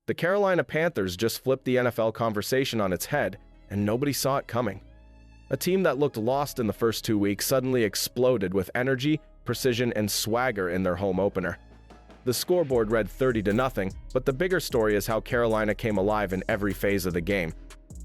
The Carolina Panthers just flipped the NFL conversation on its head, and nobody saw it coming. A team that looked lost in the first 2 weeks suddenly exploded with energy, precision, and swagger in their home opener. The scoreboard read 30-0, but the bigger story is how Carolina came alive in every phase of the game.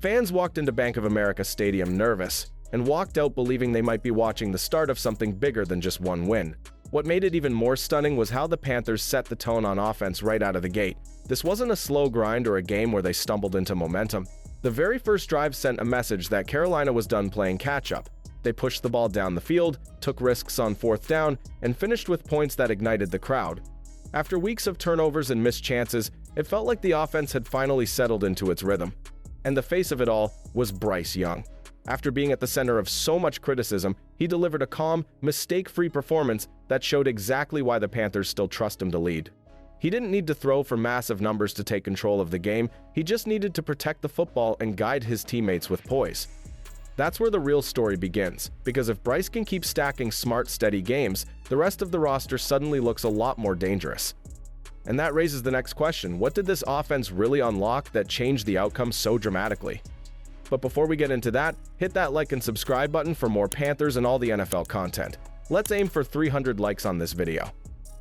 Fans walked into Bank of America Stadium nervous, and walked out believing they might be watching the start of something bigger than just one win. What made it even more stunning was how the Panthers set the tone on offense right out of the gate. This wasn't a slow grind or a game where they stumbled into momentum. The very first drive sent a message that Carolina was done playing catch-up. They pushed the ball down the field, took risks on 4th down, and finished with points that ignited the crowd. After weeks of turnovers and missed chances, it felt like the offense had finally settled into its rhythm. And the face of it all was Bryce Young. After being at the center of so much criticism, he delivered a calm, mistake-free performance that showed exactly why the Panthers still trust him to lead. He didn't need to throw for massive numbers to take control of the game, he just needed to protect the football and guide his teammates with poise. That's where the real story begins, because if Bryce can keep stacking smart, steady games, the rest of the roster suddenly looks a lot more dangerous. And that raises the next question: what did this offense really unlock that changed the outcome so dramatically? But before we get into that, hit that like and subscribe button for more Panthers and all the NFL content. Let's aim for 300 likes on this video.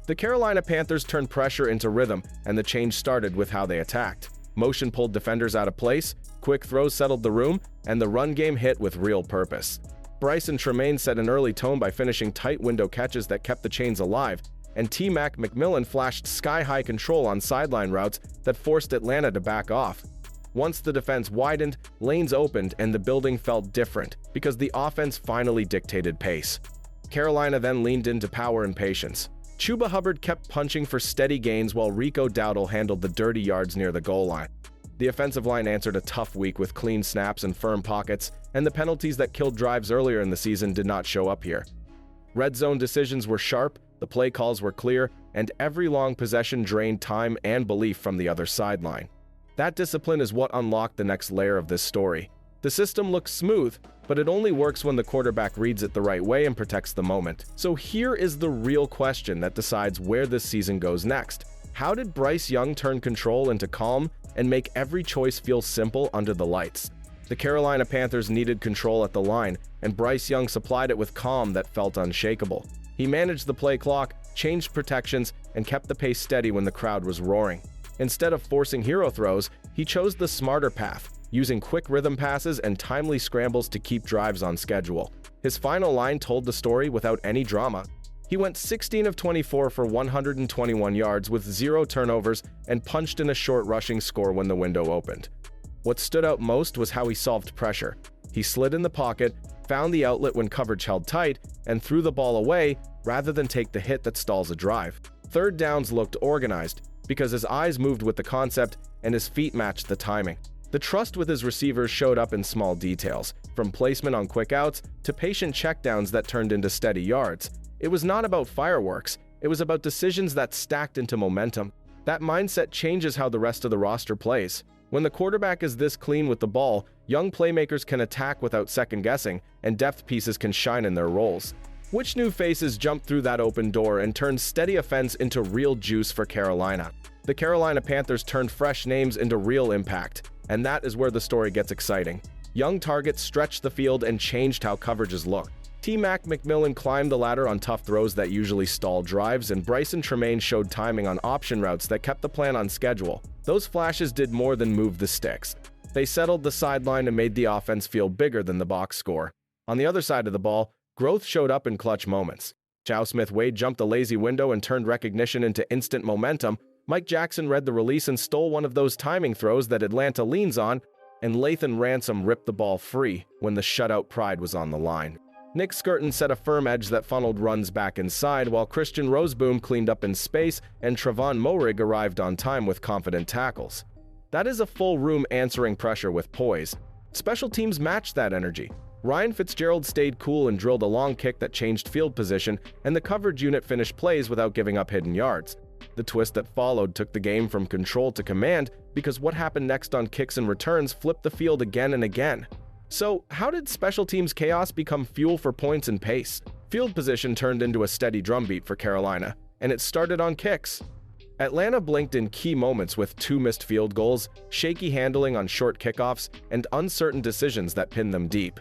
The Carolina Panthers turned pressure into rhythm, and the change started with how they attacked. Motion pulled defenders out of place, quick throws settled the room, and the run game hit with real purpose. Bryce and Tremaine set an early tone by finishing tight window catches that kept the chains alive, and McMillan flashed sky-high control on sideline routes that forced Atlanta to back off. Once the defense widened, lanes opened, and the building felt different because the offense finally dictated pace. Carolina then leaned into power and patience. Chuba Hubbard kept punching for steady gains while Rico Dowdle handled the dirty yards near the goal line. The offensive line answered a tough week with clean snaps and firm pockets, and the penalties that killed drives earlier in the season did not show up here. Red zone decisions were sharp, the play calls were clear, and every long possession drained time and belief from the other sideline. That discipline is what unlocked the next layer of this story. The system looks smooth, but it only works when the quarterback reads it the right way and protects the moment. So here is the real question that decides where this season goes next. How did Bryce Young turn control into calm and make every choice feel simple under the lights? The Carolina Panthers needed control at the line, and Bryce Young supplied it with calm that felt unshakable. He managed the play clock, changed protections, and kept the pace steady when the crowd was roaring. Instead of forcing hero throws, he chose the smarter path, using quick rhythm passes and timely scrambles to keep drives on schedule. His final line told the story without any drama. He went 16 of 24 for 121 yards with 0 turnovers and punched in a short rushing score when the window opened. What stood out most was how he solved pressure. He slid in the pocket, found the outlet when coverage held tight, and threw the ball away rather than take the hit that stalls a drive. Third downs looked organized because his eyes moved with the concept and his feet matched the timing. The trust with his receivers showed up in small details, from placement on quick outs to patient checkdowns that turned into steady yards. It was not about fireworks, it was about decisions that stacked into momentum. That mindset changes how the rest of the roster plays. When the quarterback is this clean with the ball, young playmakers can attack without second-guessing, and depth pieces can shine in their roles. Which new faces jumped through that open door and turned steady offense into real juice for Carolina? The Carolina Panthers turned fresh names into real impact, and that is where the story gets exciting. Young targets stretched the field and changed how coverages looked. McMillan climbed the ladder on tough throws that usually stalled drives, and Bryce and Tremaine showed timing on option routes that kept the plan on schedule. Those flashes did more than move the sticks. They settled the sideline and made the offense feel bigger than the box score. On the other side of the ball, growth showed up in clutch moments. Joe Smith-Wade jumped a lazy window and turned recognition into instant momentum. Mike Jackson read the release and stole one of those timing throws that Atlanta leans on, and Lathan Ransom ripped the ball free when the shutout pride was on the line. Nick Skirton set a firm edge that funneled runs back inside, while Christian Roseboom cleaned up in space and Trevon Moehrig arrived on time with confident tackles. That is a full room answering pressure with poise. Special teams matched that energy. Ryan Fitzgerald stayed cool and drilled a long kick that changed field position, and the coverage unit finished plays without giving up hidden yards. The twist that followed took the game from control to command because what happened next on kicks and returns flipped the field again and again. So, how did special teams chaos become fuel for points and pace? Field position turned into a steady drumbeat for Carolina, and it started on kicks. Atlanta blinked in key moments with 2 missed field goals, shaky handling on short kickoffs, and uncertain decisions that pinned them deep.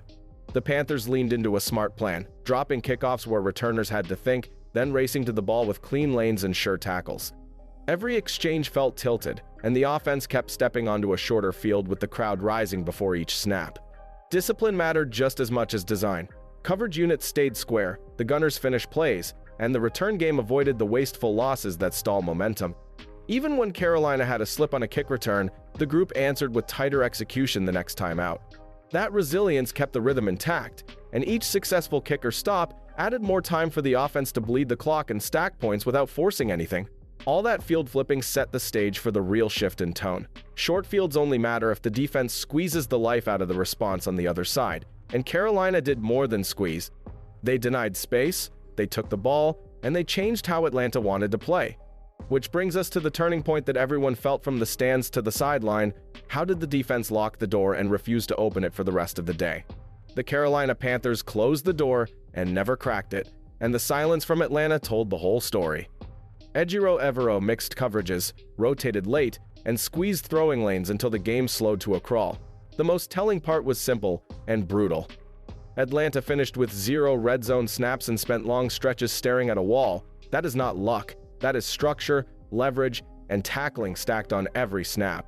The Panthers leaned into a smart plan, dropping kickoffs where returners had to think, then racing to the ball with clean lanes and sure tackles. Every exchange felt tilted, and the offense kept stepping onto a shorter field with the crowd rising before each snap. Discipline mattered just as much as design. Coverage units stayed square, the gunners finished plays, and the return game avoided the wasteful losses that stall momentum. Even when Carolina had a slip on a kick return, the group answered with tighter execution the next time out. That resilience kept the rhythm intact, and each successful kick or stop added more time for the offense to bleed the clock and stack points without forcing anything. All that field flipping set the stage for the real shift in tone. Short fields only matter if the defense squeezes the life out of the response on the other side, and Carolina did more than squeeze. They denied space, they took the ball, and they changed how Atlanta wanted to play. Which brings us to the turning point that everyone felt from the stands to the sideline. How did the defense lock the door and refuse to open it for the rest of the day? The Carolina Panthers closed the door and never cracked it, and the silence from Atlanta told the whole story. Ejiro Evero mixed coverages, rotated late, and squeezed throwing lanes until the game slowed to a crawl. The most telling part was simple and brutal. Atlanta finished with 0 red zone snaps and spent long stretches staring at a wall. That is not luck. That is structure, leverage, and tackling stacked on every snap.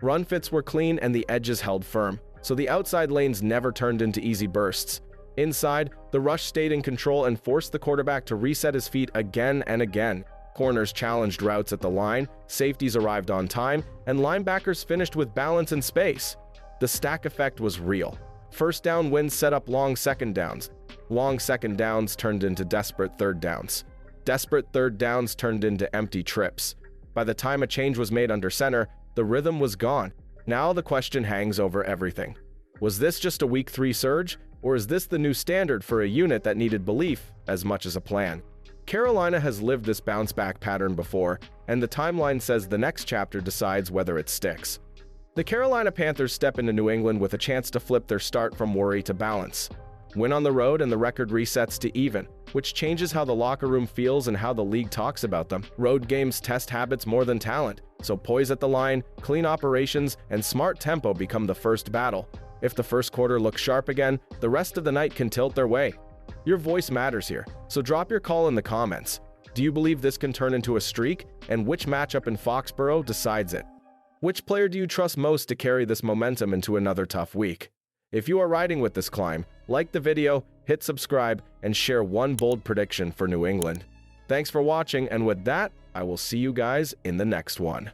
Run fits were clean and the edges held firm, so the outside lanes never turned into easy bursts. Inside, the rush stayed in control and forced the quarterback to reset his feet again and again. Corners challenged routes at the line, safeties arrived on time, and linebackers finished with balance and space. The stack effect was real. First down wins set up long second downs. Long second downs turned into desperate third downs. Desperate third downs turned into empty trips. By the time a change was made under center, the rhythm was gone. Now the question hangs over everything. Was this just a Week 3 surge, or is this the new standard for a unit that needed belief as much as a plan? Carolina has lived this bounce-back pattern before, and the timeline says the next chapter decides whether it sticks. The Carolina Panthers step into New England with a chance to flip their start from worry to balance. Win on the road and the record resets to even, which changes how the locker room feels and how the league talks about them. Road games test habits more than talent, so poise at the line, clean operations, and smart tempo become the first battle. If the first quarter looks sharp again, the rest of the night can tilt their way. Your voice matters here, so drop your call in the comments. Do you believe this can turn into a streak, and which matchup in Foxborough decides it? Which player do you trust most to carry this momentum into another tough week? If you are riding with this climb, like the video, hit subscribe, and share one bold prediction for New England. Thanks for watching, and with that, I will see you guys in the next one.